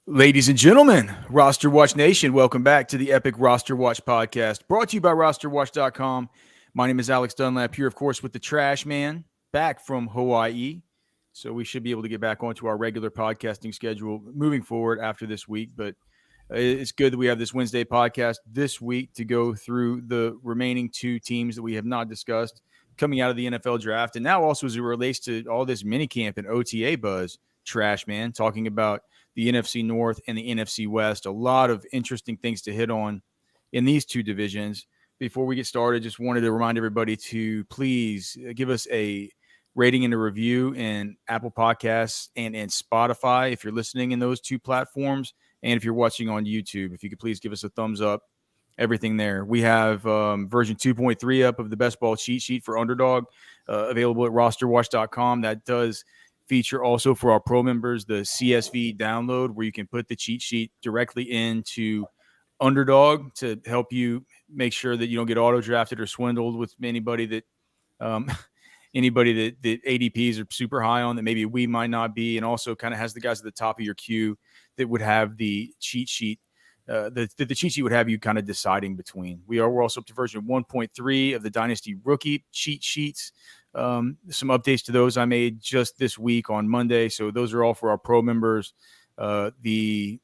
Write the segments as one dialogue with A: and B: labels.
A: Ladies and gentlemen, RosterWatch Nation, welcome back to the Epic RosterWatch Podcast, brought to you by RosterWatch.com. My name is Alex Dunlap, here, of course, with the Trashman, back from Hawaii. So we should be able to get back onto our regular podcasting schedule moving forward after this week. But it's good that we have this Wednesday podcast this week to go through the remaining two teams that we have not discussed coming out of the NFL draft. And now also as it relates to all this minicamp and OTA buzz, Trashman, talking about the NFC North and the NFC West. A lot of interesting things to hit on in these two divisions. Before we get started, just wanted to remind everybody to please give us a rating and a review in Apple Podcasts and Spotify if you're listening in those two platforms. And if you're watching on YouTube, if you could please give us a thumbs up, everything there. We have version 2.3 up of the best ball cheat sheet for Underdog available at rosterwatch.com. That does feature also for our pro members the CSV download where you can put the cheat sheet directly into Underdog to help you make sure that you don't get auto drafted or swindled with anybody that ADPs are super high on that maybe we might not be, and also kind of has the guys at the top of your queue that would have the cheat sheet. The cheat sheet would have you kind of deciding between. We're also up to version 1.3 of the Dynasty Rookie cheat sheets. Some updates to those I made just this week on Monday. So those are all for our pro members. The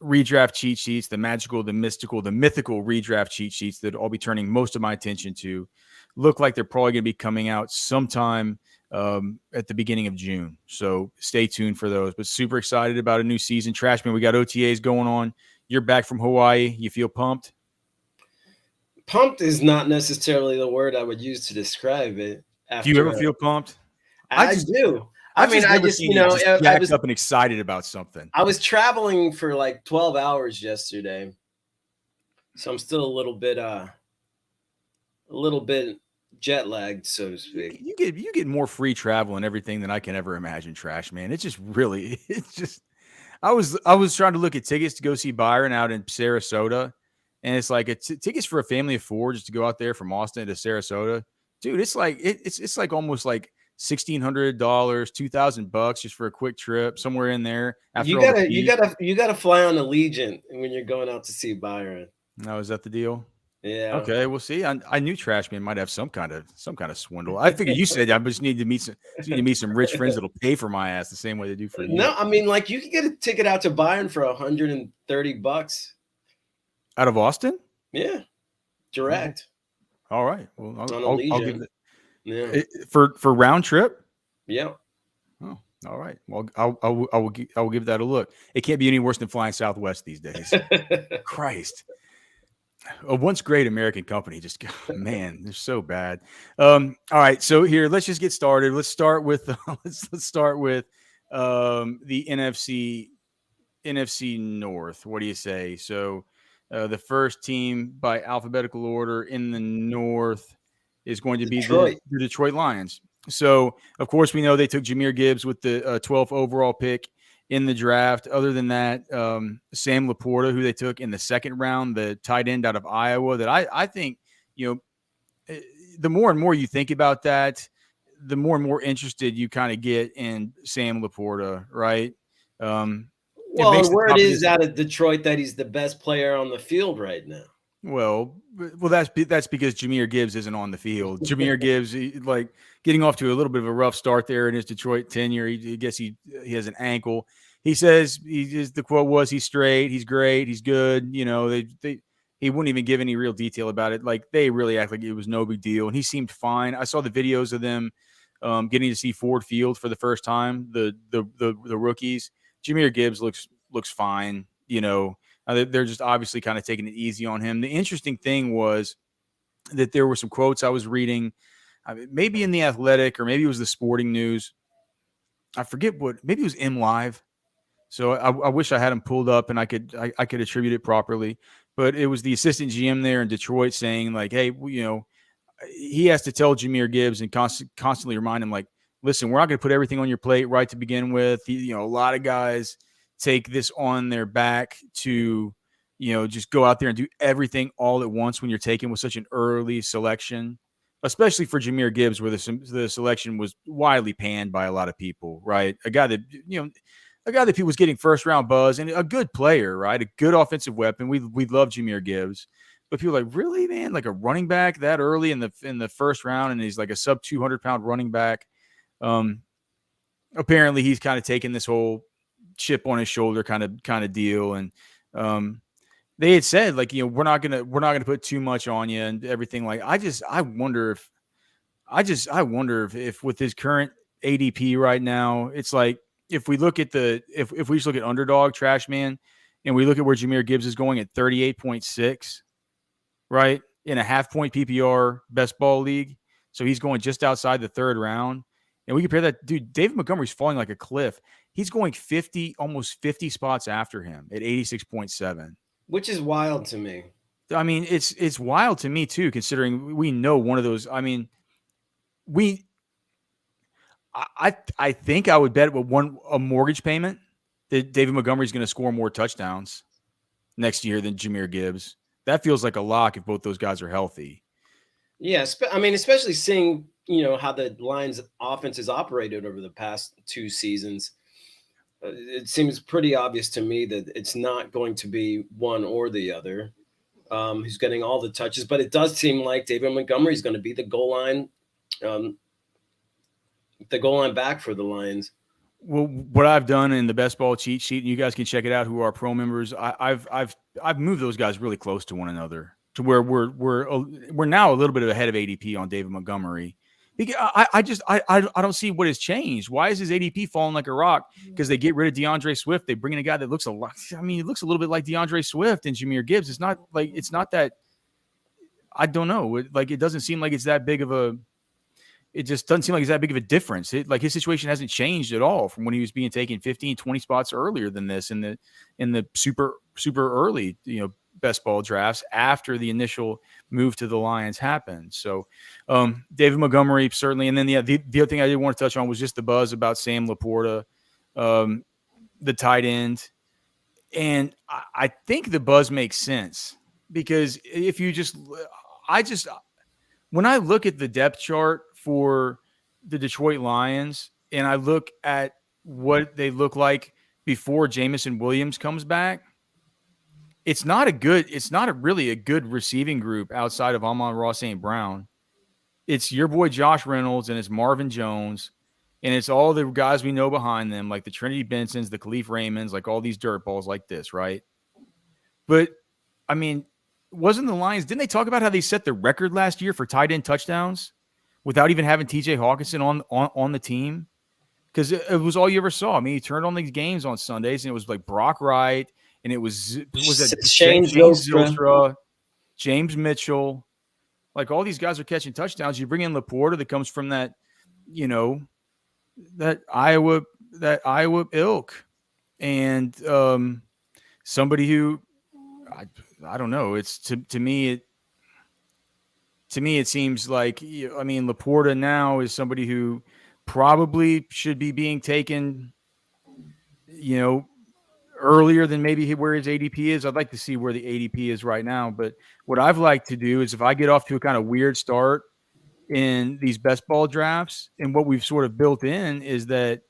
A: redraft cheat sheets, the magical, the mystical, the mythical redraft cheat sheets that I'll be turning most of my attention to look like they're probably going to be coming out sometime at the beginning of June. So stay tuned for those. But super excited about a new season. Trashman, we got OTAs going on. You're back from Hawaii. You feel pumped?
B: Pumped is not necessarily the word I would use to describe it.
A: Do you ever feel pumped?
B: I do.
A: I was up and excited about something.
B: I was traveling for like 12 hours yesterday, so I'm still a little bit jet lagged, so to speak.
A: You get more free travel and everything than I can ever imagine, Trash Man. It's just. I was trying to look at tickets to go see Byron out in Sarasota, and it's like tickets for a family of four just to go out there from Austin to Sarasota, dude. It's like it's like almost like $1,600, $2,000 just for a quick trip somewhere in there.
B: After you gotta fly on Allegiant when you're going out to see Byron.
A: No, is that the deal?
B: Yeah.
A: Okay. We'll see. I knew Trashman might have some kind of swindle. I figured you said I just need to meet some rich friends that'll pay for my ass the same way they do for you.
B: No, I mean, like, you could get a ticket out to Byron for $130
A: out of Austin.
B: Yeah, direct.
A: All right. Well, I'll give it.
B: Yeah.
A: For round trip.
B: Yeah.
A: Oh, all right. Well, I will give that a look. It can't be any worse than flying Southwest these days. Christ. A once great American company, just man, they're so bad. All right, so here, let's just get started. Let's start with the NFC North. What do you say? So, the first team by alphabetical order in the North is going to be the Detroit Lions. So, of course, we know they took Jahmyr Gibbs with the 12th overall pick in the draft. Other than that, Sam Laporta, who they took in the second round, the tight end out of Iowa, that I think, the more and more you think about that, the more and more interested you kind of get in Sam Laporta, right?
B: Well, the word is out of Detroit that he's the best player on the field right now.
A: Well, that's because Jahmyr Gibbs isn't on the field. Jahmyr Gibbs, like getting off to a little bit of a rough start there in his Detroit tenure. He has an ankle. He says the quote was he's straight, he's great, he's good. He wouldn't even give any real detail about it. Like they really act like it was no big deal, and he seemed fine. I saw the videos of them getting to see Ford Field for the first time. The rookies. Jahmyr Gibbs looks fine. They're just obviously kind of taking it easy on him. The interesting thing was that there were some quotes I was reading, maybe in The Athletic or maybe it was the Sporting News. I forget maybe it was M Live. So I wish I had him pulled up and I could attribute it properly. But it was the assistant GM there in Detroit saying like, hey, he has to tell Jahmyr Gibbs and constantly remind him like, listen, we're not going to put everything on your plate right to begin with. A lot of guys take this on their back to, just go out there and do everything all at once when you're taken with such an early selection, especially for Jahmyr Gibbs, where the selection was widely panned by a lot of people, right? A guy that, a guy that was getting first round buzz and a good player, right? A good offensive weapon. We love Jahmyr Gibbs, but people are like, really, man, like a running back that early in the first round, and he's like a sub 200-pound running back. Apparently he's kind of taking this whole chip on his shoulder kind of deal, and they had said, like, you know, we're not gonna put too much on you and everything. Like, I wonder if with his current ADP right now, it's like, if we look at if we just look at underdog Trashman and we look at where Jahmyr Gibbs is going at 38.6, right, in a half-point PPR best ball league, so he's going just outside the third round, and we compare that, dude, David Montgomery's falling like a cliff. He's going almost 50 spots after him at 86.7,
B: which is wild to me.
A: I mean, it's wild to me too, considering we know one of those. I mean, I think I would bet with a mortgage payment that David Montgomery is going to score more touchdowns next year than Jahmyr Gibbs. That feels like a lock if both those guys are healthy.
B: Yeah, I mean, especially seeing, you know, how the Lions offense has operated over the past 2 seasons. It seems pretty obvious to me that it's not going to be one or the other who's getting all the touches, but it does seem like David Montgomery is going to be the goal line back for the Lions.
A: Well, what I've done in the best ball cheat sheet, and you guys can check it out who are pro members, I've moved those guys really close to one another to where we're now a little bit ahead of ADP on David Montgomery. Because I don't see what has changed. Why is his ADP falling like a rock? Because they get rid of DeAndre Swift. They bring in a guy that looks a lot. I mean, he looks a little bit like DeAndre Swift and Jahmyr Gibbs. It's not that. I don't know. It doesn't seem like it's that big of a. It just doesn't seem like it's that big of a difference. Like his situation hasn't changed at all from when he was being taken 15, 20 spots earlier than this in the super early, you know, best ball drafts after the initial move to the Lions happened. So David Montgomery certainly. And then the other thing I did want to touch on was just the buzz about Sam Laporta, the tight end. And I think the buzz makes sense because if you when I look at the depth chart for the Detroit Lions and I look at what they look like before Jamison Williams comes back, it's not really a good receiving group outside of Amon-Ra St. Brown. It's your boy Josh Reynolds and it's Marvin Jones and it's all the guys we know behind them, like the Trinity Bensons, the Khalif Raymonds, like all these dirt balls like this, right? But, I mean, didn't they talk about how they set the record last year for tight end touchdowns without even having TJ Hawkinson on the team? Because it was all you ever saw. I mean, he turned on these games on Sundays and it was like Brock Wright and it was
B: James Zylstra,
A: James Mitchell. Like all these guys are catching touchdowns. You bring in Laporta that comes from that, you know, that Iowa ilk, and somebody who I don't know. It's to me it seems like, I mean, Laporta now is somebody who probably should be being taken, you know, earlier than maybe where his ADP is. I'd like to see where the ADP is right now. But what I've liked to do is if I get off to a kind of weird start in these best ball drafts, and what we've sort of built in is that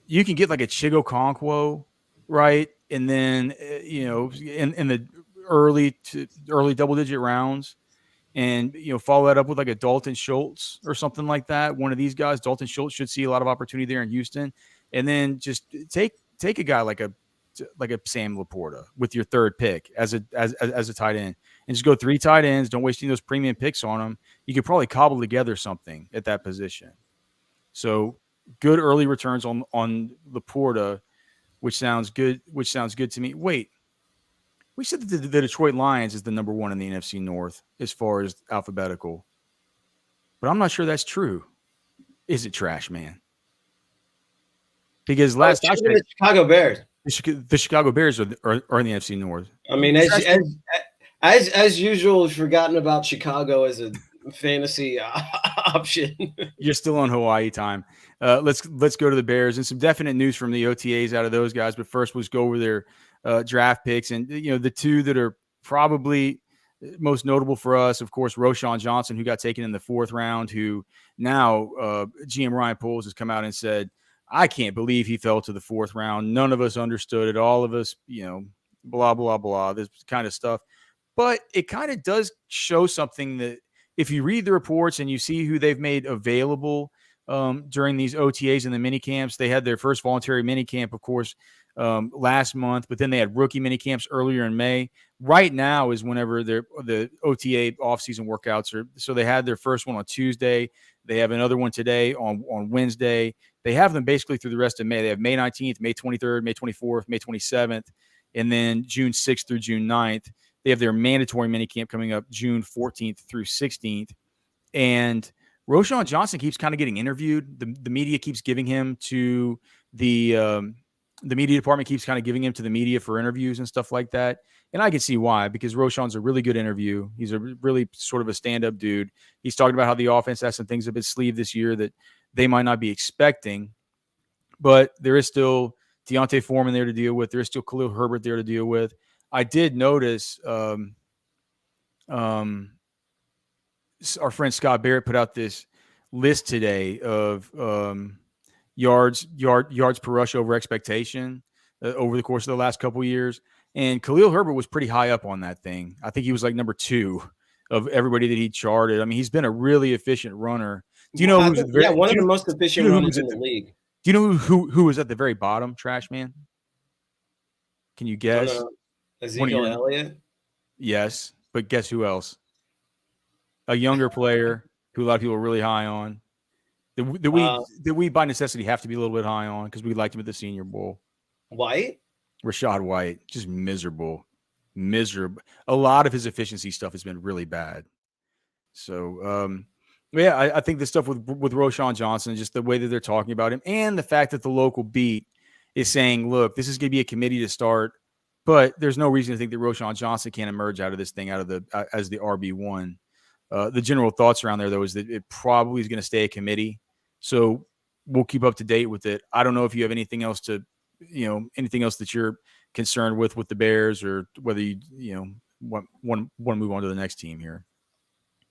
A: you can get like a Chigo Okonkwo, right? And then, you know, in the early double-digit rounds, and, you know, follow that up with like a Dalton Schultz or something like that. One of these guys, Dalton Schultz, should see a lot of opportunity there in Houston. And then just take a guy like a Sam Laporta with your third pick as a tight end, and just go 3 tight ends. Don't waste any of those premium picks on them. You could probably cobble together something at that position. So good early returns on Laporta, which sounds good to me. Wait, we said that the Detroit Lions is the number 1 in the NFC North as far as alphabetical, but I'm not sure that's true. Is it, Trash Man? Because last I checked,
B: the Chicago Bears.
A: The Chicago Bears are in the NFC North.
B: I mean, as usual, we've forgotten about Chicago as a fantasy option.
A: You're still on Hawaii time. Let's go to the Bears and some definite news from the OTAs out of those guys. But first, let's go over their draft picks, and you know, the two that are probably most notable for us, of course, Roschon Johnson, who got taken in the 4th round, who now GM Ryan Poles has come out and said, I can't believe he fell to the 4th round. None of us understood it. All of us, blah, blah, blah, this kind of stuff. But it kind of does show something that if you read the reports and you see who they've made available during these OTAs and the mini camps, they had their first voluntary mini camp, of course, last month, but then they had rookie mini camps earlier in May. Right now is whenever the OTA offseason workouts are. So they had their first one on Tuesday. They have another one today on Wednesday. They have them basically through the rest of May. They have May 19th, May 23rd, May 24th, May 27th, and then June 6th through June 9th. They have their mandatory minicamp coming up June 14th through 16th. And Roschon Johnson keeps kind of getting interviewed. The media keeps giving him to the media department keeps kind of giving him to the media for interviews and stuff like that. And I can see why, because Roschon's a really good interview. He's a really sort of a stand-up dude. He's talking about how the offense has some things up its sleeve this year that they might not be expecting. But there is still Deontay Foreman there to deal with. There is still Khalil Herbert there to deal with. I did notice our friend Scott Barrett put out this list today of yards per rush over expectation over the course of the last couple of years. And Khalil Herbert was pretty high up on that thing. I think he was like number 2 of everybody that he charted. I mean, he's been a really efficient runner. Do you know who's
B: one of the most efficient runners in the league?
A: Do you know who was at the very bottom, Trashman? Can you guess?
B: Ezekiel Elliott?
A: Yes, but guess who else? A younger player who a lot of people are really high on. That we by necessity have to be a little bit high on because we liked him at the Senior Bowl.
B: White?
A: Rashad White, just miserable. A lot of his efficiency stuff has been really bad. So, I think the stuff with Roschon Johnson, just the way that they're talking about him, and the fact that the local beat is saying, look, this is going to be a committee to start, but there's no reason to think that Roschon Johnson can't emerge out of this thing as the RB1. The general thoughts around there, though, is that it probably is going to stay a committee. So we'll keep up to date with it. I don't know if you have anything else that you're concerned with the Bears, or whether you want to move on to the next team here.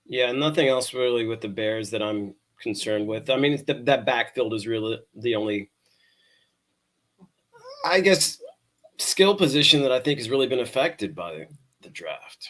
B: Yeah, nothing else really with the Bears that I'm concerned with. I mean, that backfield is really the only, I guess, skill position that I think has really been affected by the draft.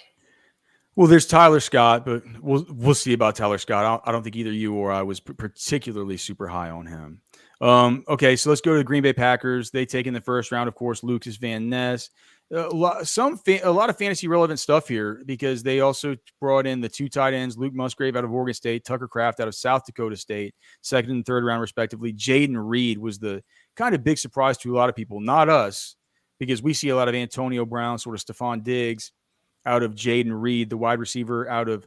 A: Well, there's Tyler Scott, but we'll see about Tyler Scott. I don't think either you or I was particularly super high on him. Okay, so let's go to the Green Bay Packers. They take in the first round, of course, Lucas Van Ness. A lot of fantasy relevant stuff here, because they also brought in the 2 tight ends, Luke Musgrave out of Oregon State, Tucker Kraft out of South Dakota State, 2nd and 3rd round respectively. Jaden Reed was the kind of big surprise to a lot of people, not us, because we see a lot of Antonio Brown, sort of Stephon Diggs out of Jaden Reed, the wide receiver out of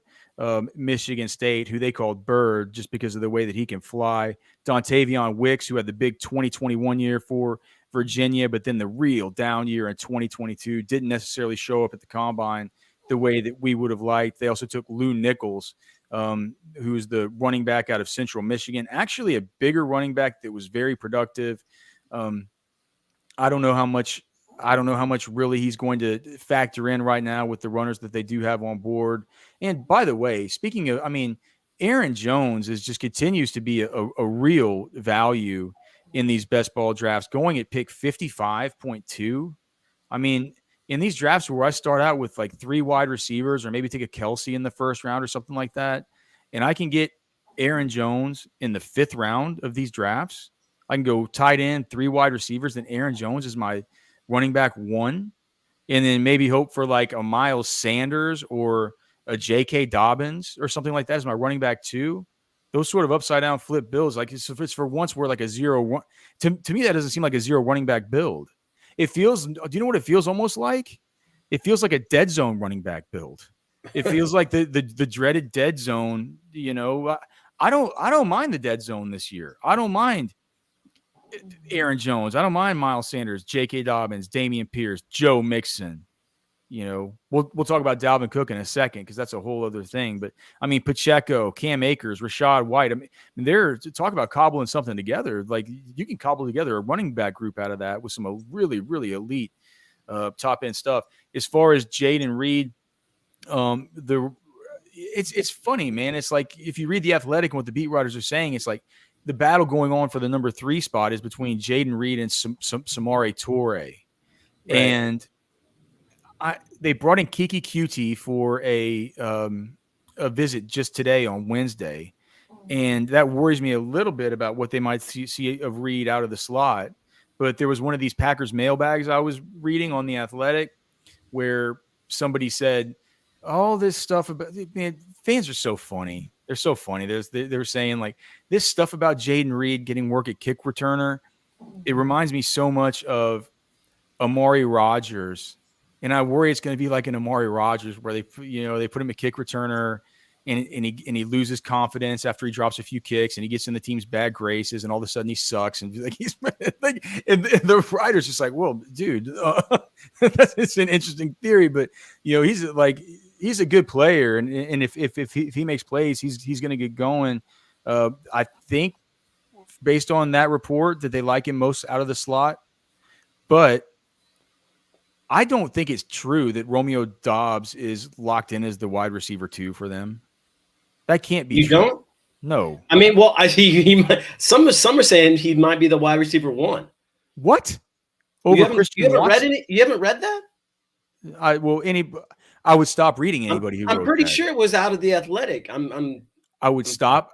A: Michigan State, who they called Bird just because of the way that he can fly. Dontavion Wicks, who had the big 2021 year for Virginia, but then the real down year in 2022, didn't necessarily show up at the combine the way that we would have liked. They also took Lou Nichols, who's the running back out of Central Michigan, actually a bigger running back that was very productive. I don't know how much really he's going to factor in right now with the runners that they do have on board. And by the way, speaking of, Aaron Jones just continues to be a real value in these best ball drafts, going at pick 55.2. In these drafts where I start out with like 3 wide receivers, or maybe take a Kelsey in the first round or something like that, and I can get Aaron Jones in the 5th round of these drafts, I can go tight end, 3 wide receivers, then Aaron Jones is my running back 1, and then maybe hope for like a Miles Sanders or a J.K. Dobbins or something like that as my running back 2. Those sort of upside down flip builds, like if it's for once we're like a 0 to me, that doesn't seem like a 0 running back build. It feels, do you know what it feels almost like? It feels like a dead zone running back build. It feels like the dreaded dead zone. I don't mind the dead zone this year. I don't mind Aaron Jones. I don't mind Miles Sanders, J.K. Dobbins, Dameon Pierce, Joe Mixon. We'll talk about Dalvin Cook in a second, because that's a whole other thing. But Pacheco, Cam Akers, Rashad White. They're to talk about cobbling something together. Like, you can cobble together a running back group out of that with some really, really elite top end stuff. As far as Jaden Reed, it's funny, man. It's like if you read The Athletic and what the beat writers are saying, it's like the battle going on for the number 3 spot is between Jaden Reed and Samori Toure. Right. And they brought in Kiki QT for a visit just today on Wednesday. And that worries me a little bit about what they might see of Reed out of the slot. But there was one of these Packers mailbags I was reading on The Athletic where somebody said, all this stuff about, man, fans are so funny. They're so funny. They're saying like this stuff about Jaden Reed getting work at kick returner. It reminds me so much of Amari Rodgers. And I worry it's going to be like an Amari Rodgers where they put him a kick returner and he loses confidence after he drops a few kicks and he gets in the team's bad graces and all of a sudden he sucks and like he's like and the writer's just like, well, dude, it's an interesting theory, but he's a good player and if he makes plays, he's going to get going. I think based on that report that they like him most out of the slot, but I don't think it's true that Romeo Doubs is locked in as the wide receiver 2 for them. That can't be.
B: You
A: true.
B: don't?
A: No.
B: I mean, well, some are saying he might be the wide receiver 1.
A: What?
B: Over Christian Watson? You haven't read that?
A: I would stop reading anybody who wrote that.
B: I'm pretty sure it was out of The Athletic.
A: I would stop.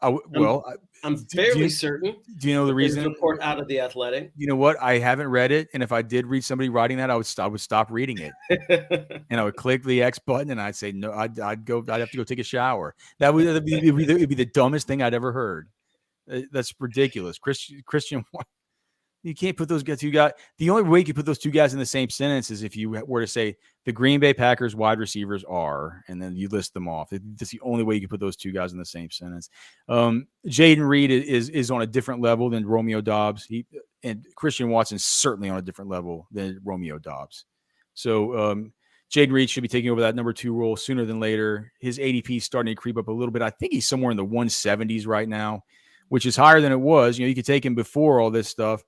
B: I'm fairly certain.
A: Do you know the reason?
B: Report out of The Athletic.
A: You know what? I haven't read it, and if I did read somebody writing that, I would stop reading it, and I would click the X button, and I'd say no. I'd have to go take a shower. It'd be the dumbest thing I'd ever heard. That's ridiculous. Christian, you can't put those guys. The only way you can put those 2 guys in the same sentence is if you were to say the Green Bay Packers wide receivers are, and then you list them off. That's the only way you can put those 2 guys in the same sentence. Jaden Reed is on a different level than Romeo Doubs. And Christian Watson is certainly on a different level than Romeo Doubs. So Jaden Reed should be taking over that number 2 role sooner than later. His ADP is starting to creep up a little bit. I think he's somewhere in the 170s right now, which is higher than it was. You could take him before all this stuff.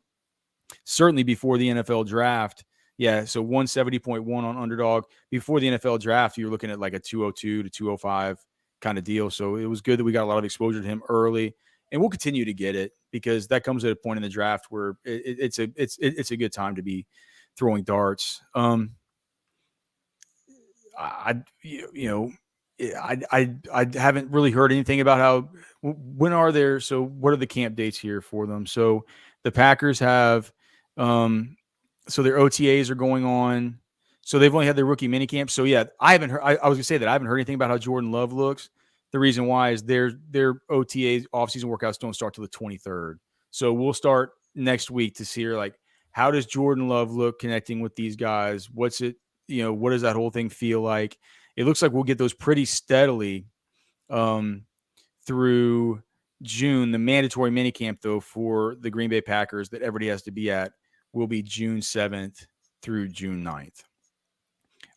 A: Certainly before the NFL draft. Yeah, so 170.1 on Underdog. Before the NFL draft, you were looking at like a 202 to 205 kind of deal. So it was good that we got a lot of exposure to him early, and we'll continue to get it because that comes at a point in the draft where it's a good time to be throwing darts. I haven't really heard anything about what are the camp dates here for them? So the Packers have so their OTAs are going on. So they've only had their rookie minicamp. So yeah, I haven't heard. I was gonna say that I haven't heard anything about how Jordan Love looks. The reason why is their OTAs offseason workouts don't start till the 23rd. So we'll start next week to see like how does Jordan Love look connecting with these guys? What's it? What does that whole thing feel like? It looks like we'll get those pretty steadily through June. The mandatory minicamp, though, for the Green Bay Packers that everybody has to be at will be June 7th through June 9th.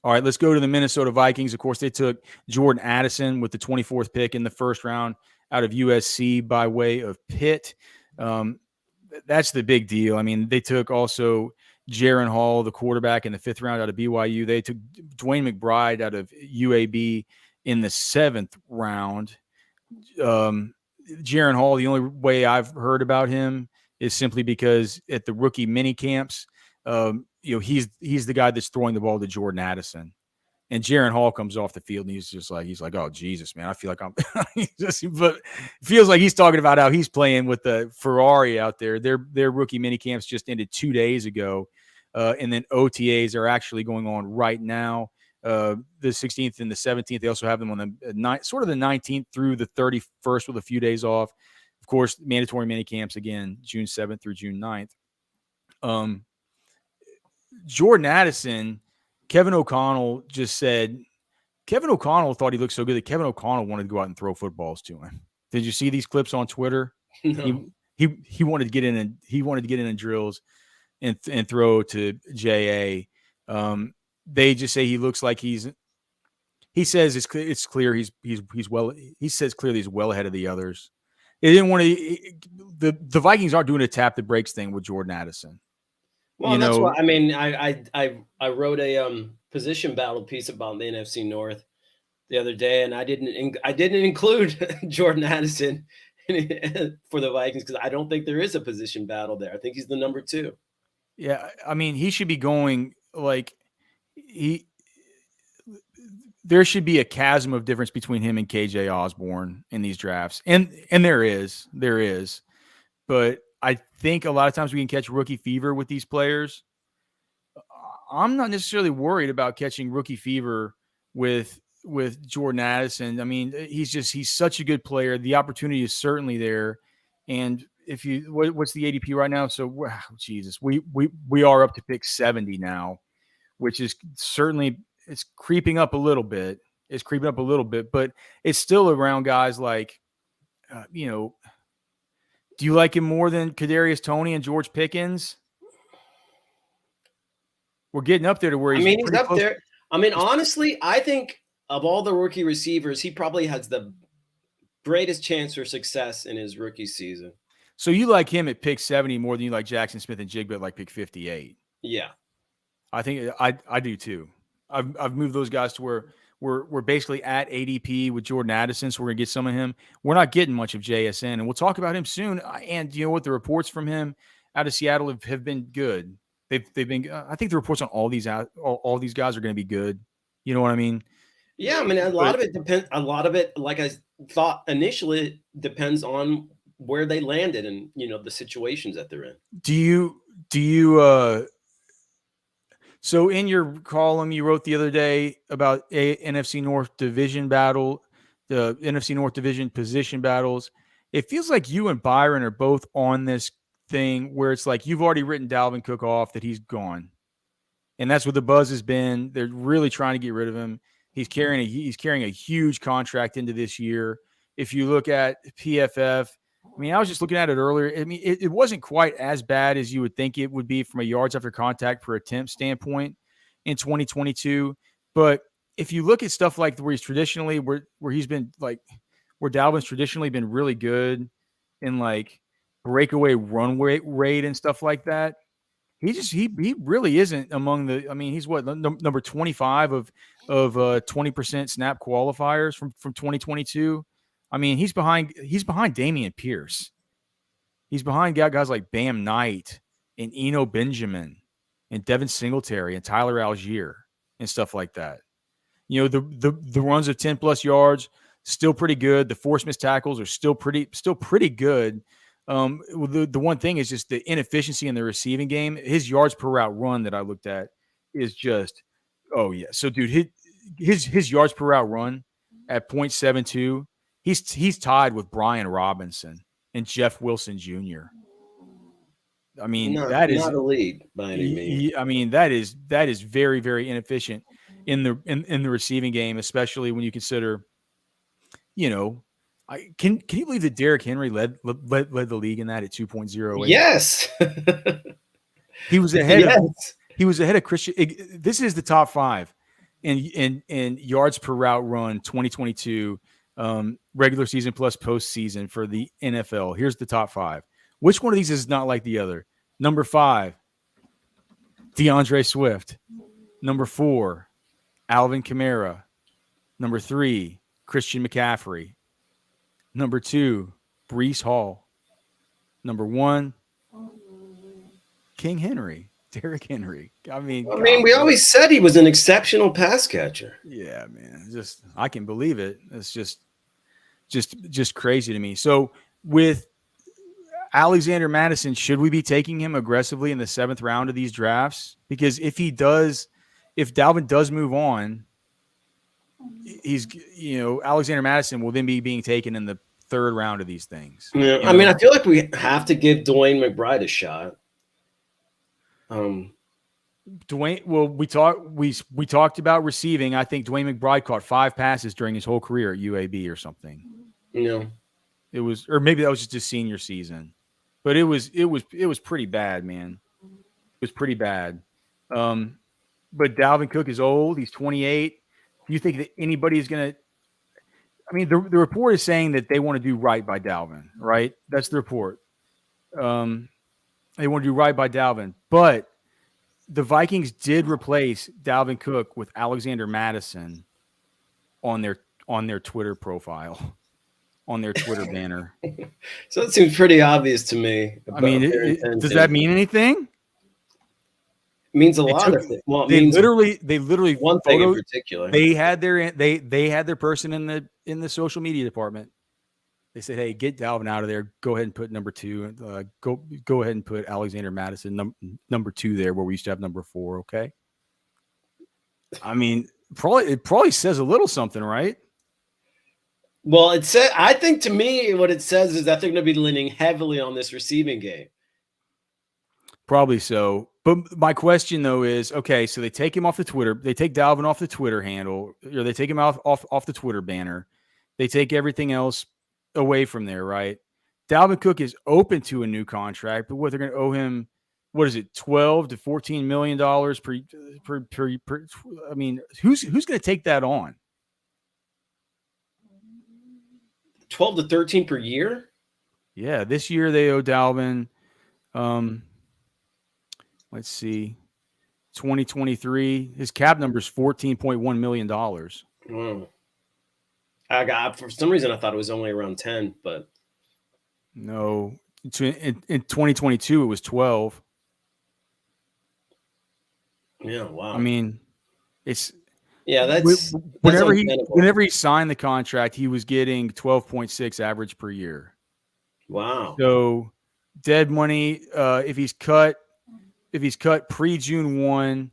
A: All right, let's go to the Minnesota Vikings. Of course, they took Jordan Addison with the 24th pick in the first round out of USC by way of Pitt. That's the big deal. I mean, they took also Jaron Hall, the quarterback, in the 5th round out of BYU. They took Dwayne McBride out of UAB in the 7th round. Jaron Hall, the only way I've heard about him is simply because at the rookie mini camps, he's the guy that's throwing the ball to Jordan Addison, and Jaron Hall comes off the field and he's like, oh Jesus, man, I feel like but it feels like he's talking about how he's playing with the Ferrari out there. Their rookie mini camps just ended 2 days ago, and then OTAs are actually going on right now. The 16th and the 17th. They also have them on the 19th through the 31st with a few days off. Of course, mandatory mini camps again, June 7th through June 9th. Jordan Addison, Kevin O'Connell just said, Kevin O'Connell thought he looked so good that Kevin O'Connell wanted to go out and throw footballs to him. Did you see these clips on Twitter? No. He wanted to get in and drills and throw to JA. They just say he looks like he says it's clear he's well ahead of the others. They didn't want to. The Vikings aren't doing a tap that breaks thing with Jordan Addison.
B: Well, that's why. I mean, I wrote a position battle piece about the NFC North the other day, and I didn't include Jordan Addison for the Vikings because I don't think there is a position battle there. I think he's the number 2.
A: Yeah, I mean, he should be going there should be a chasm of difference between him and KJ Osborne in these drafts. And there is. But I think a lot of times we can catch rookie fever with these players. I'm not necessarily worried about catching rookie fever with Jordan Addison. I mean, he's such a good player. The opportunity is certainly there. And if you what's the ADP right now? So wow, Jesus, we are up to pick 70 now, which is certainly it's creeping up a little bit. But it's still around guys like do you like him more than Kadarius Toney and George Pickens? We're getting up there to where he's
B: up there. I mean, honestly, I think of all the rookie receivers, he probably has the greatest chance for success in his rookie season.
A: So you like him at pick 70 more than you like Jackson Smith and Jigba at like pick 58?
B: Yeah.
A: I think I do too. I've moved those guys to where we're basically at ADP with Jordan Addison, so we're gonna get some of him. We're not getting much of JSN, and we'll talk about him soon. And you know what? The reports from him out of Seattle have been good. They've been. I think the reports on all these guys are going to be good. You know what I mean?
B: Yeah, I mean a lot of it depends. A lot of it, like I thought initially, depends on where they landed and the situations that they're in.
A: Do you? So in your column you wrote the other day about a NFC North division battle, the NFC North division position battles. It feels like you and Byron are both on this thing where it's like you've already written Dalvin Cook off, that he's gone, and that's what the buzz has been. They're really trying to get rid of him. He's carrying a huge contract into this year. If you look at PFF, I mean, I was just looking at it earlier. I mean, it wasn't quite as bad as you would think it would be from a yards after contact per attempt standpoint in 2022. But if you look at stuff like where he's traditionally where he's been like where Dalvin's traditionally been really good in like breakaway run rate and stuff like that. He really isn't among the. I mean, he's what number 25 of 20% snap qualifiers from 2022. I mean, he's behind Damian Pierce. He's behind guys like Bam Knight and Eno Benjamin and Devin Singletary and Tyler Algier and stuff like that. The runs of 10 plus yards still pretty good. The forced missed tackles are still pretty good. The one thing is just the inefficiency in the receiving game. His yards per route run that I looked at is just, oh yeah. So dude, his yards per route run at 0.72, he's tied with Brian Robinson and Jeff Wilson Jr. I mean, that is
B: not a lead by any means.
A: I mean, that is very, very inefficient in the receiving game, especially when you consider, can you believe that Derrick Henry led the league in that at 2.08?
B: Yes.
A: He was ahead of Christian. This is the top 5 in yards per route run 2022 regular season plus postseason for the NFL. Here's the top 5. Which one of these is not like the other? Number 5, DeAndre Swift. Number 4, Alvin Kamara. Number 3, Christian McCaffrey. Number 2, Breece Hall. Number 1, King Henry, Derrick Henry. I mean,
B: we always said he was an exceptional pass catcher.
A: Yeah, man. I can believe it. It's just crazy to me. So with Alexander Mattison, should we be taking him aggressively in the 7th round of these drafts? Because if Dalvin does move on, Alexander Mattison will then be being taken in the 3rd round of these things.
B: Yeah, I mean, I feel like we have to give Dwayne McBride a shot.
A: Dwayne, well, we talked about receiving. I think Dwayne McBride caught 5 passes during his whole career at UAB or something. It was, or maybe that was just his senior season, but it was pretty bad, man. It was pretty bad. But Dalvin Cook is old. He's 28. Do you think that anybody is going to? I mean, the report is saying that they want to do right by Dalvin, right? That's the report. They want to do right by Dalvin, but the Vikings did replace Dalvin Cook with Alexander Mattison on their Twitter profile. on their Twitter banner.
B: So it seems pretty obvious to me.
A: I mean, does that mean anything?
B: It means a lot of things. Well,
A: they literally
B: one thing in particular.
A: They had their person in the social media department. They said, "Hey, get Dalvin out of there. Go ahead and put number 2. Go ahead and put Alexander Mattison number 2 there, where we used to have number 4." Okay. I mean, it probably says a little something, right?
B: Well, I think to me, what it says is that they're going to be leaning heavily on this receiving game.
A: Probably so. But my question though is, okay, so they take him off the Twitter. They take Dalvin off the Twitter handle, or they take him off the Twitter banner. They take everything else away from there, right? Dalvin Cook is open to a new contract, but what they're going to owe him, what is it, $12 to $14 million per I mean, who's going to take that on?
B: 12 to 13 per year?
A: Yeah, this year they owe Dalvin let's see. 2023, his cap number is $14.1 million.
B: For some reason I thought it was only around 10, but
A: no. In 2022 it was 12.
B: Yeah, wow.
A: I mean, it's
B: whenever
A: he signed the contract, he was getting 12.6 average per year.
B: Wow.
A: So dead money, if he's cut pre-June 1,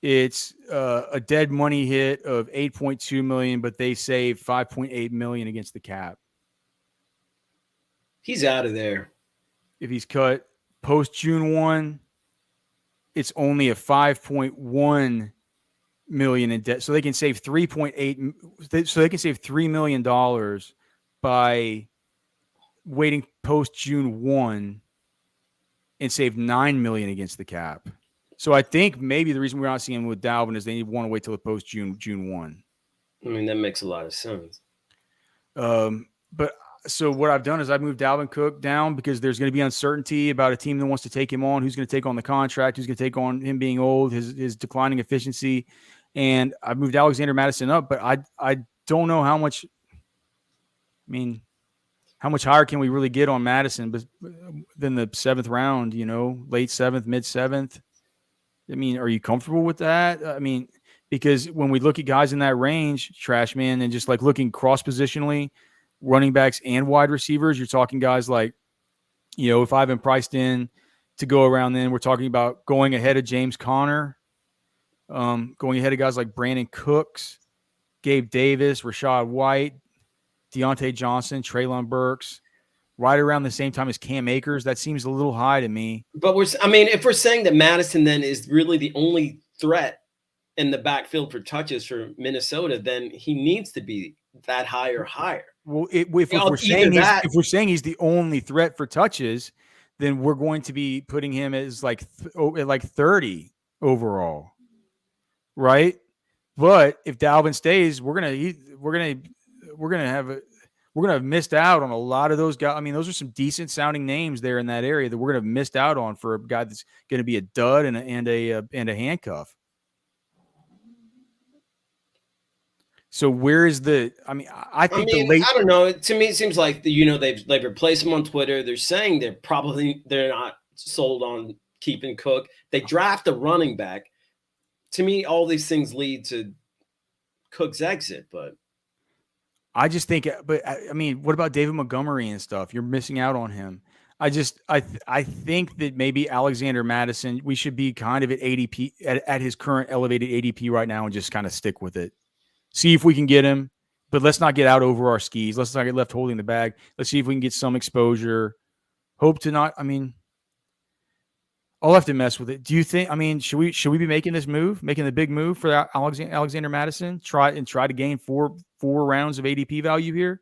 A: it's a dead money hit of $8.2 million, but they save $5.8 million against the cap.
B: He's out of there.
A: If he's cut post-June 1, it's only a $5.1 million in debt. So they can save $3 million by waiting post-June 1 and save $9 million against the cap. So I think maybe the reason we're not seeing him with Dalvin is they want to wait till the post June 1.
B: I mean, that makes a lot of sense.
A: But so what I've done is I've moved Dalvin Cook down because there's going to be uncertainty about a team that wants to take him on, who's going to take on the contract, who's going to take on him being old, his declining efficiency. And I've moved Alexander Mattison up, but I don't know how much. I mean, how much higher can we really get on Madison than the 7th round, late 7th, mid 7th? I mean, are you comfortable with that? I mean, because when we look at guys in that range, Trashman, and just like looking cross-positionally, running backs and wide receivers, you're talking guys like, if I've been priced in to go around then, we're talking about going ahead of James Conner, going ahead of guys like Brandon Cooks, Gabe Davis, Rashad White, Deontay Johnson, Treylon Burks, right around the same time as Cam Akers. That seems a little high to me.
B: But if we're saying that Madison then is really the only threat in the backfield for touches for Minnesota, then he needs to be that high or higher.
A: Well, if we're saying he's the only threat for touches, then we're going to be putting him as like 30 overall, right? But if Dalvin stays, we're gonna have missed out on a lot of those guys. I mean, those are some decent sounding names there in that area that we're gonna have missed out on for a guy that's going to be a dud and a handcuff. So where is I don't
B: know. To me, it seems like they've replaced him on Twitter. They're saying they're not sold on keeping Cook. They draft a running back. To me, all these things lead to Cook's exit, but
A: I just think, I mean, what about David Montgomery and stuff? You're missing out on him. I think that maybe Alexander Mattison, we should be kind of at ADP at his current elevated ADP right now and just kind of stick with it. See if we can get him, but let's not get out over our skis. Let's not get left holding the bag. Let's see if we can get some exposure. Hope to not. I mean, I'll have to mess with it. Do you think? I mean, should we be making the big move for Alexander Mattison? Try to gain four rounds of ADP value here.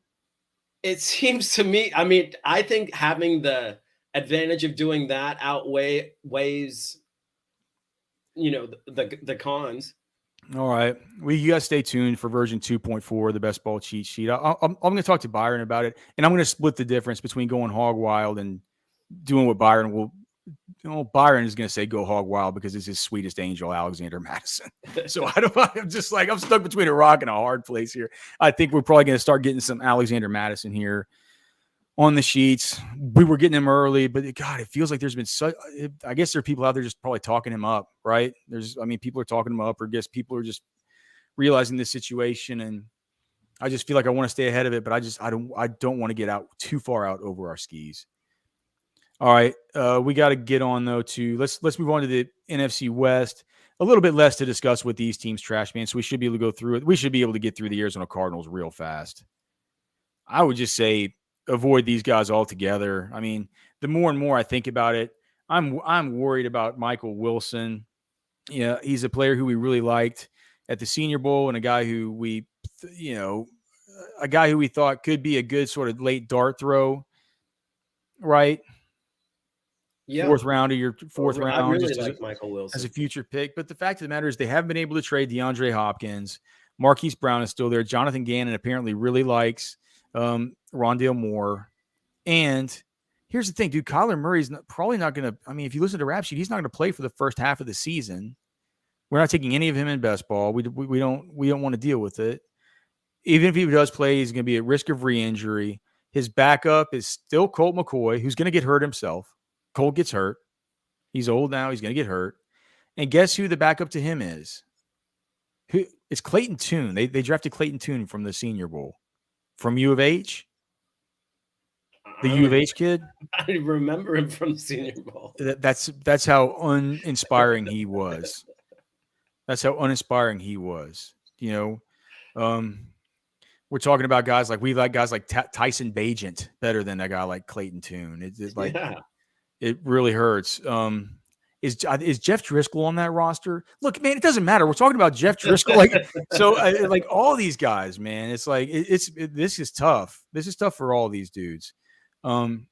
B: It seems to me. I mean, I think having the advantage of doing that outweighs, the cons.
A: All right. You guys stay tuned for version 2.4, the best ball cheat sheet. I'm going to talk to Byron about it, and I'm going to split the difference between going hog wild and doing what Byron will Byron is going to say go hog wild because it's his sweetest angel, Alexander Madison. So I'm just like, I'm stuck between a rock and a hard place here. I think we're probably going to start getting some Alexander Madison here on the sheets. We were getting him early, but God, it feels like there's been such, I guess there are people out there just probably talking him up, right? People are talking him up, or I guess people are just realizing this situation. And I just feel like I want to stay ahead of it, but I don't want to get out too far out over our skis. All right. We got to get on though to let's move on to the NFC West. A little bit less to discuss with these teams, trash man. So we should be able to go through it. We should be able to get through the Arizona Cardinals real fast. I would just say avoid these guys altogether. I mean, the more and more I think about it, I'm worried about Michael Wilson. Yeah, he's a player who we really liked at the Senior Bowl, and a guy who we thought could be a good sort of late dart throw, right?
B: Yeah.
A: Fourth round. I
B: really like Michael Wilson
A: as a future pick. But the fact of the matter is they haven't been able to trade DeAndre Hopkins. Marquise Brown is still there. Jonathan Gannon apparently really likes Rondale Moore. And here's the thing, dude. Kyler Murray's probably not going to – I mean, if you listen to Rap Sheet, he's not going to play for the first half of the season. We're not taking any of him in best ball. We don't want to deal with it. Even if he does play, he's going to be at risk of re-injury. His backup is still Colt McCoy, who's going to get hurt himself. Colt gets hurt. He's old now. He's going to get hurt. And guess who the backup to him is? It's Clayton Tune. They drafted Clayton Tune from the Senior Bowl. From U of H. The U of H kid?
B: I remember him from the Senior Bowl.
A: That's how uninspiring he was. That's how uninspiring he was. You know, we're talking about guys like Tyson Bagent better than a guy like Clayton Tune. It really hurts. Is Jeff Driscoll on that roster? Look, man, it doesn't matter. We're talking about Jeff Driscoll. Like all these guys, man. It's like this is tough. This is tough for all these dudes. I'm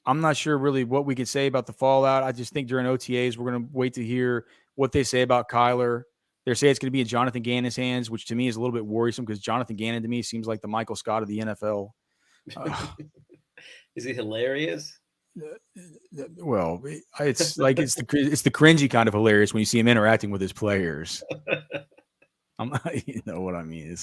A: not sure really what we can say about the fallout. I just think during OTAs we're going to wait to hear what they say about Kyler. They say it's going to be in Jonathan Gannon's hands, which to me is a little bit worrisome because Jonathan Gannon to me seems like the Michael Scott of the NFL.
B: Is he hilarious?
A: Well, it's the cringy kind of hilarious when you see him interacting with his players. You know what I mean?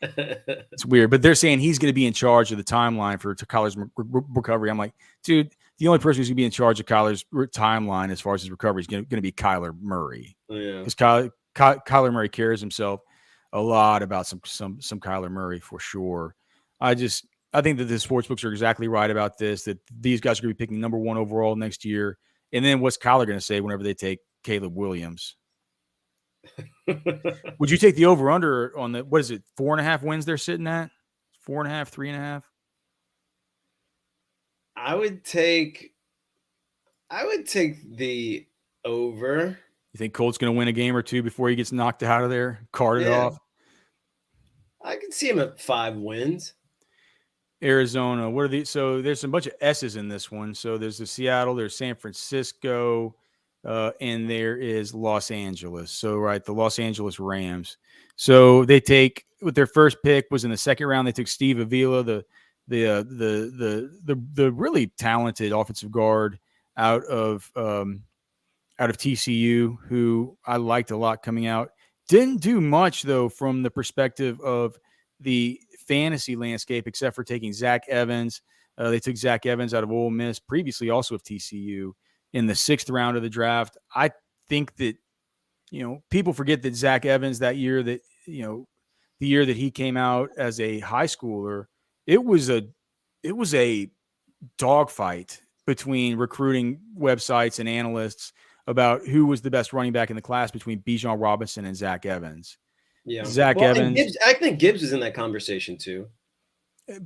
A: It's weird, but they're saying he's going to be in charge of the timeline for Kyler's recovery. I'm like, dude, the only person who's going to be in charge of Kyler's timeline as far as his recovery is going to be Kyler Murray.
B: Yeah,
A: because Kyler Murray cares himself a lot about some Kyler Murray for sure. I think that the sportsbooks are exactly right about this, that these guys are going to be picking number 1 overall next year. And then what's Kyler going to say whenever they take Caleb Williams? Would you take the over-under on the, what is it, 4.5 wins they're sitting at? 4.5, 3.5?
B: I would take the over.
A: You think Colt's going to win a game or two before he gets knocked out of there, carted off?
B: I can see him at 5 wins.
A: Arizona, what are these? So there's a bunch of S's in this one. So there's the Seattle, there's San Francisco, and there is Los Angeles. So, right, the Los Angeles Rams. So they take, with their first pick was in the second round. They took Steve Avila, the really talented offensive guard out of TCU, who I liked a lot coming out. Didn't do much though from the perspective of the fantasy landscape, except for taking Zach Evans. They took Zach Evans out of Ole Miss, previously also of TCU, in the 6th round of the draft. I think that, people forget that Zach Evans that year, that, the year that he came out as a high schooler, it was a dogfight between recruiting websites and analysts about who was the best running back in the class between Bijan Robinson and Zach Evans.
B: Yeah,
A: Evans.
B: I think Gibbs is in that conversation too.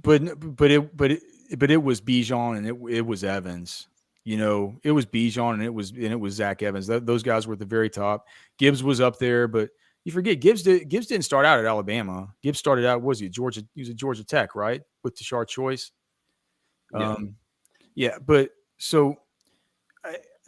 A: But it was Bijan and it was Evans. It was Bijan and it was Zach Evans. Those guys were at the very top. Gibbs was up there, but you forget Gibbs didn't start out at Alabama. Gibbs started out, Georgia? He was at Georgia Tech, right, with Tashard Choice. But so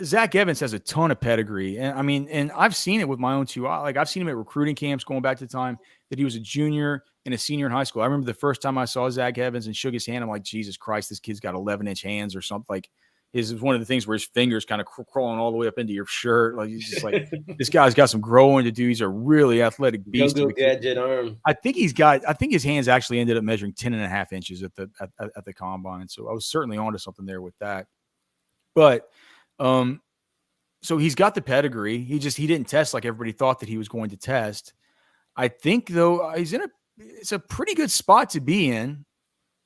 A: Zach Evans has a ton of pedigree. And I've seen it with my own two eyes. Like, I've seen him at recruiting camps going back to the time that he was a junior and a senior in high school. I remember the first time I saw Zach Evans and shook his hand, I'm like, Jesus Christ, this kid's got 11-inch hands or something. Like, is one of the things where his fingers kind of crawling all the way up into your shirt. Like he's just like, this guy's got some growing to do. He's a really athletic beast.
B: Go gadget arm.
A: I think his hands actually ended up measuring 10.5 inches at the combine. So I was certainly onto something there with that. But, so he's got the pedigree. He didn't test like everybody thought that he was going to test. I think though it's a pretty good spot to be in,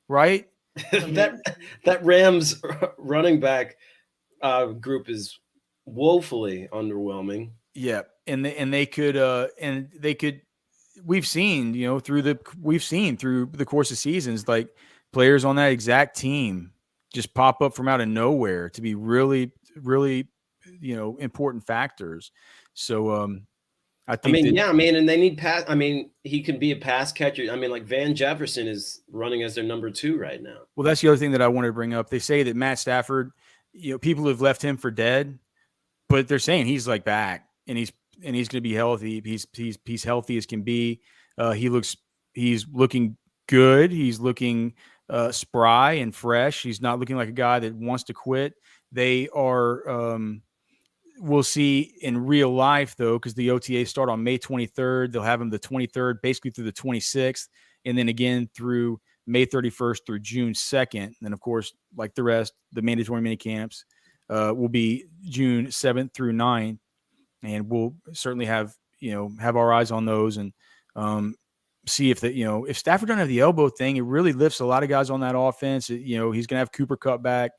A: right?
B: that Rams running back group is woefully underwhelming.
A: Yeah, and they could we've seen through the course of seasons, like players on that exact team just pop up from out of nowhere to be really, really important factors. So I think
B: and they need pass. I mean, he can be a pass catcher. I mean, like Van Jefferson is running as their number 2 right now.
A: Well, that's the other thing that I wanted to bring up. They say that Matt Stafford, people have left him for dead, but they're saying he's like back and he's going to be healthy. He's healthy as can be. He's looking good. He's looking spry and fresh. He's not looking like a guy that wants to quit. They are, we'll see in real life, though, because the OTA start on May 23rd. They'll have him the 23rd, basically through the 26th, and then again through May 31st through June 2nd. And then, of course, like the rest, the mandatory mini camps will be June 7th through 9th, and we'll certainly have our eyes on those and see if if Stafford doesn't have the elbow thing, it really lifts a lot of guys on that offense. He's going to have Cooper Kupp back.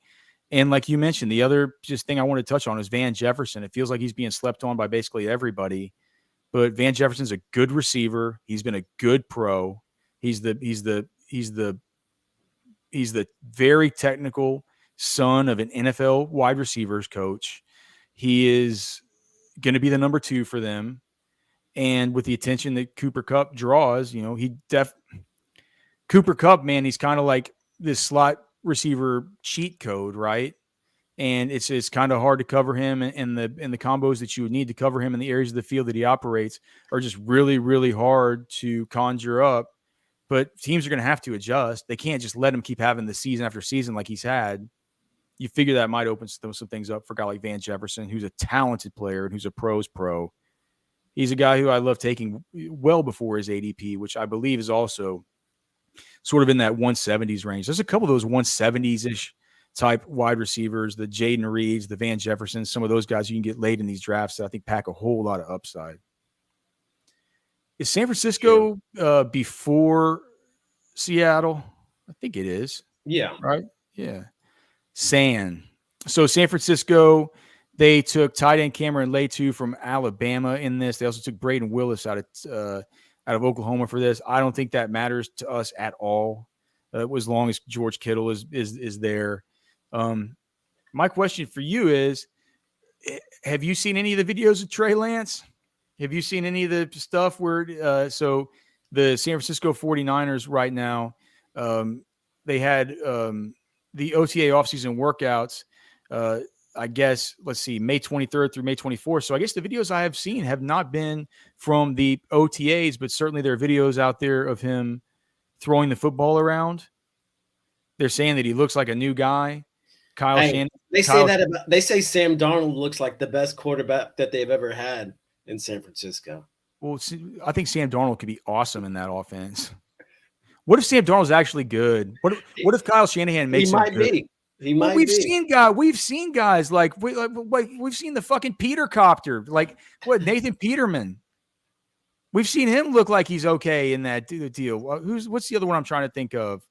A: And like you mentioned, the other just thing I want to touch on is Van Jefferson. It feels like he's being slept on by basically everybody, but Van Jefferson's a good receiver. He's been a good pro. He's the very technical son of an NFL wide receivers coach. He is going to be the number 2 for them. And with the attention that Cooper Kupp draws, Cooper Kupp, man, he's kind of like this slot receiver cheat code, right? And it's kind of hard to cover him, and the combos that you would need to cover him in the areas of the field that he operates are just really, really hard to conjure up. But teams are going to have to adjust. They can't just let him keep having the season after season like he's had. You figure that might open some things up for a guy like Van Jefferson, who's a talented player and who's a pro's pro. He's a guy who I love taking well before his ADP, which I believe is also sort of in that 170s range. There's a couple of those 170s-ish type wide receivers, the Jaden Reeds, the Van Jeffersons, some of those guys you can get late in these drafts that I think pack a whole lot of upside. Is San Francisco before Seattle? I think it is.
B: Yeah.
A: Right? Yeah. So San Francisco, they took tight end Cameron Letu from Alabama in this. They also took Braden Willis out of Oklahoma for this. I don't think that matters to us at all, as long as George Kittle is there. My question for you is, have you seen any of the videos of Trey Lance? Have you seen any of the stuff where so the San Francisco 49ers right now, they had the OTA offseason workouts, I guess, let's see, May 23rd through May 24th. So I guess the videos I have seen have not been from the OTAs, but certainly there are videos out there of him throwing the football around. They're saying that he looks like a new guy.
B: They say Sam Darnold looks like the best quarterback that they've ever had in San Francisco.
A: Well, I think Sam Darnold could be awesome in that offense. What if Sam Darnold's actually good? What if Kyle Shanahan makes him good?
B: He might be.
A: We've seen guys like we've seen the fucking Peter Copter, like Nathan Peterman. We've seen him look like he's okay in that deal. What's the other one I'm trying to think of?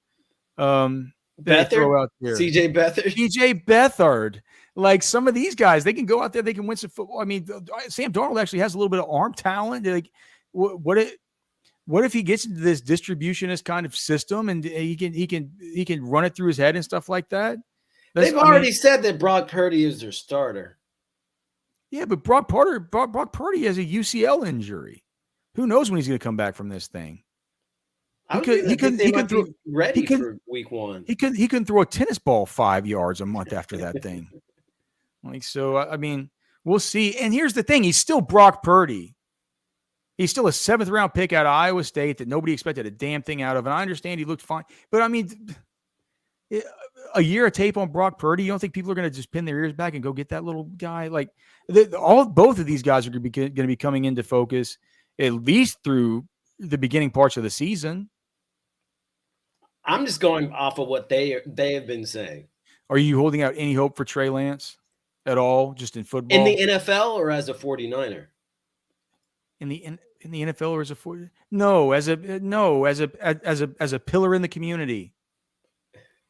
B: Beathard? CJ Beathard.
A: CJ Beathard. Like some of these guys, they can go out there, they can win some football. I mean, Sam Darnold actually has a little bit of arm talent. Like, what if he gets into this distributionist kind of system and he can run it through his head and stuff like that?
B: They've already said that Brock Purdy is their starter.
A: Yeah, but Brock Purdy has a UCL injury. Who knows when he's going to come back from this thing?
B: He can throw ready for week 1.
A: He couldn't throw a tennis ball 5 yards a month after that thing. Like, so, I mean, we'll see. And here's the thing. He's still Brock Purdy. He's still a 7th round pick out of Iowa State that nobody expected a damn thing out of. And I understand he looked fine. But, I mean, a year of tape on Brock Purdy, you don't think people are going to just pin their ears back and go get that little guy? Like both of these guys are going to be coming into focus at least through the beginning parts of the season.
B: I'm just going off of what they have been saying.
A: Are you holding out any hope for Trey Lance at all, just in football?
B: In the NFL or as a 49er?
A: In the NFL or as a 40? No, as a pillar in the community.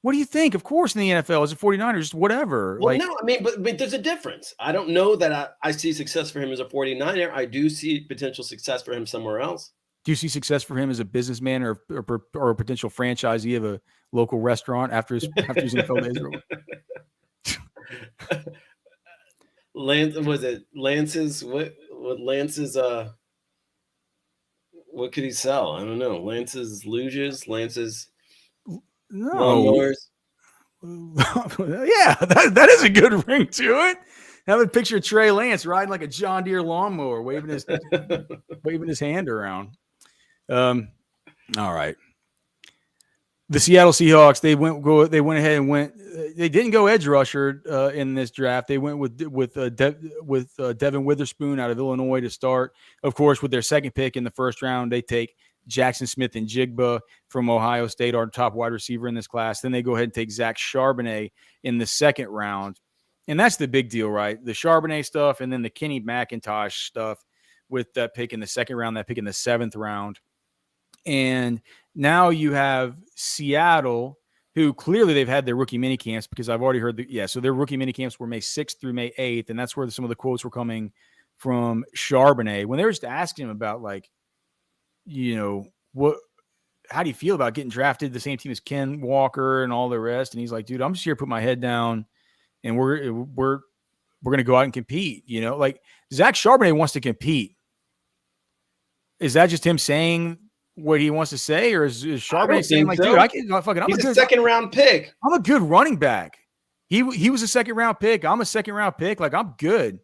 A: What do you think? Of course, in the NFL, as a 49er, just whatever.
B: Well, no, I mean, but there's a difference. I don't know that I see success for him as a 49er. I do see potential success for him somewhere else.
A: Do you see success for him as a businessman or a potential franchisee of a local restaurant after his NFL days?
B: Lance, was it Lance's? What Lance's? What could he sell? I don't know. Lance's luges, Lance's lawnmowers.
A: Yeah, that is a good ring to it. Have a picture of Trey Lance riding like a John Deere lawnmower, waving his hand around. All right. The Seattle Seahawks, they went ahead and went. They didn't go edge rusher in this draft. They went with Devin Witherspoon out of Illinois to start. Of course, with their second pick in the first round, they take Jackson Smith and Jigba from Ohio State, our top wide receiver in this class. Then they go ahead and take Zach Charbonnet in the second round. And that's the big deal, right? The Charbonnet stuff and then the Kenny McIntosh stuff with that pick in the second round, that pick in the seventh round. And now you have Seattle, who clearly they've had their rookie mini camps, because I've already heard so their rookie mini camps were May 6th through May 8th. And that's where some of the quotes were coming from Charbonnet when they were just asking him about, like, how do you feel about getting drafted the same team as Ken Walker and all the rest? And he's like, dude, I'm just here to put my head down and we're going to go out and compete. Like, Zach Charbonnet wants to compete. Is that just him saying what he wants to say, or is Charbonnet saying, like, dude,
B: he's a second round pick.
A: I'm a good running back. He was a second round pick. I'm a second round pick. Like, I'm good.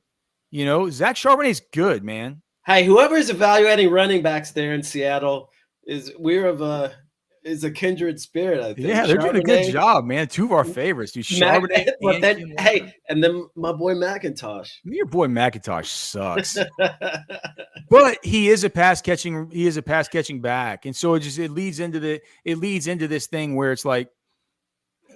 A: Zach Charbonnet's good, man.
B: Hey, whoever is evaluating running backs there in Seattle is a kindred spirit, I think.
A: Yeah, they're doing a good job, man. Two of our favorites, dude. Charbonnet.
B: And then my boy McIntosh.
A: Your boy McIntosh sucks. But he is a pass catching back. And so it leads into this thing where it's like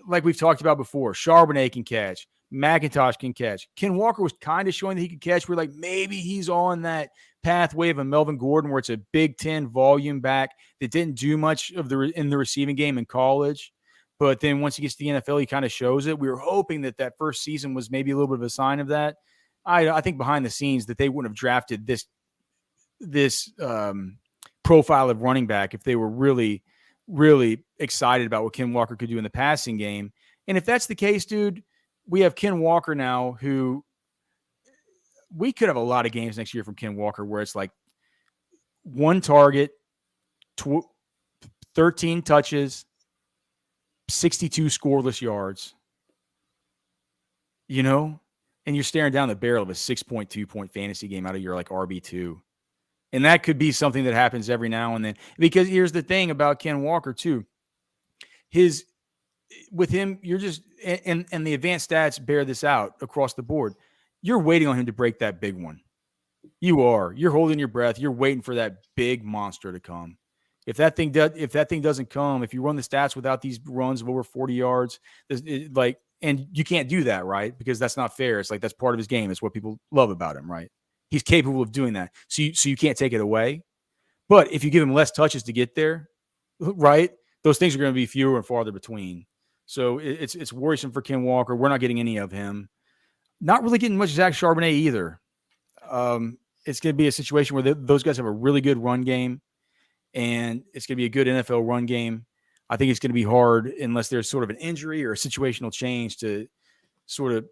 A: we've talked about before. Charbonnet can catch. McIntosh can catch. Ken Walker was kind of showing that he could catch. We're like, maybe he's on that pathway of a Melvin Gordon, where it's a Big Ten volume back that didn't do much in the receiving game in college. But then once he gets to the NFL, he kind of shows it. We were hoping that first season was maybe a little bit of a sign of that. I think behind the scenes that they wouldn't have drafted this profile of running back if they were really, really excited about what Ken Walker could do in the passing game. And if that's the case, dude, we have Ken Walker now, who we could have a lot of games next year from Ken Walker where it's like one target, 13 touches, 62 scoreless yards, and you're staring down the barrel of a 6.2 point fantasy game out of your like RB2. And that could be something that happens every now and then, because here's the thing about Ken Walker too. With him, you're just, and the advanced stats bear this out across the board. You're waiting on him to break that big one. You're holding your breath. You're waiting for that big monster to come. If that thing doesn't come, if you run the stats without these runs of over 40 yards, and you can't do that, right? Because that's not fair. It's like, that's part of his game. It's what people love about him, right? He's capable of doing that. So you can't take it away. But if you give him less touches to get there, right, those things are going to be fewer and farther between. So it's worrisome for Ken Walker. We're not getting any of him. Not really getting much Zach Charbonnet either. It's going to be a situation where those guys have a really good run game, and it's going to be a good NFL run game. I think it's going to be hard unless there's sort of an injury or a situational change to sort of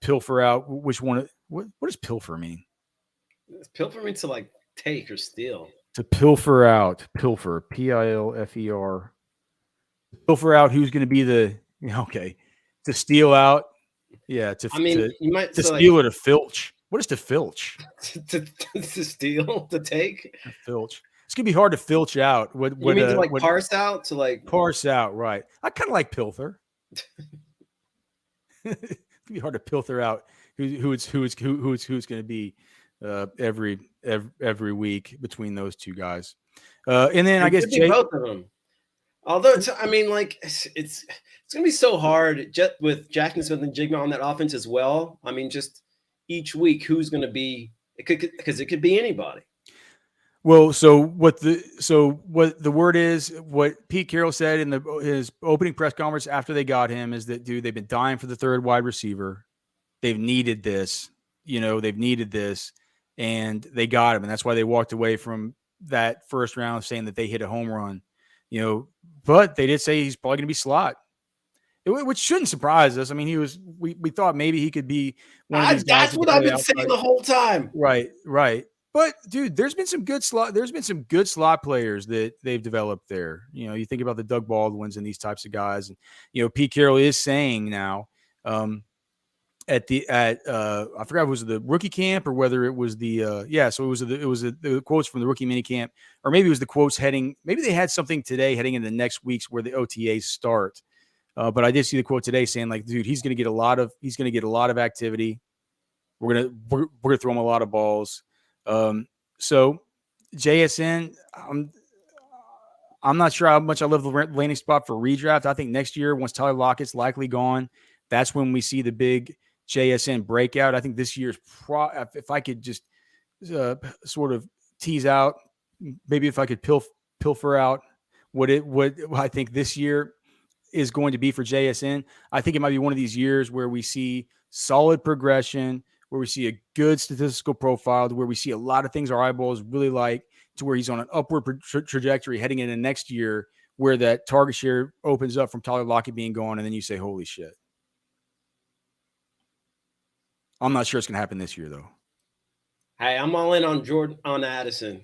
A: pilfer out which one. What does pilfer mean?
B: Pilfer means to like take or steal.
A: To pilfer out, pilfer, Pilfer. Pilfer out who's going to be to steal out. Yeah,
B: you might
A: to steal or to filch. What is to filch?
B: to steal, to take.
A: To filch. It's gonna be hard to filch out.
B: You mean to parse out? To like
A: parse out, right? I kind of like pilfer. It's gonna be hard to filter out who's going to be every week between those two guys. And then I guess
B: both of them. Although I mean, like it's going to be so hard with Jackson Smith and Jigma on that offense as well. I mean, just each week, who's going to be? Because it could be anybody.
A: Well, so what the word is, what Pete Carroll said in his opening press conference after they got him is that, dude, they've been dying for the third wide receiver. They've needed this, and they got him. And that's why they walked away from that first round saying that they hit a home run, but they did say he's probably going to be slot, which shouldn't surprise us. I mean, we thought maybe he could be one of these guys.
B: That's what I've been saying the whole time.
A: Right. But dude, there's been some good slot players that they've developed there. You think about the Doug Baldwins and these types of guys, and Pete Carroll is saying now, I forgot if it was the rookie camp or whether it was the so it was the quotes from the rookie mini camp, or maybe it was the quotes maybe they had something today heading into the next weeks where the OTAs start. But I did see the quote today saying, like, dude, he's going to get a lot of activity. We're gonna throw him a lot of balls. So JSN, I'm not sure how much I love the landing spot for redraft. I think next year, once Tyler Lockett's likely gone, that's when we see the big JSN breakout. I think this year's if I could just sort of tease out, maybe if I could pilfer out what I think this year is going to be for JSN. I think it might be one of these years where we see solid progression, where we see a good statistical profile, to where we see a lot of things our eyeballs really like, to where he's on an upward trajectory heading into next year, where that target share opens up from Tyler Lockett being gone, and then you say, holy shit. I'm not sure it's going to happen this year, though.
B: Hey, I'm all in on Addison.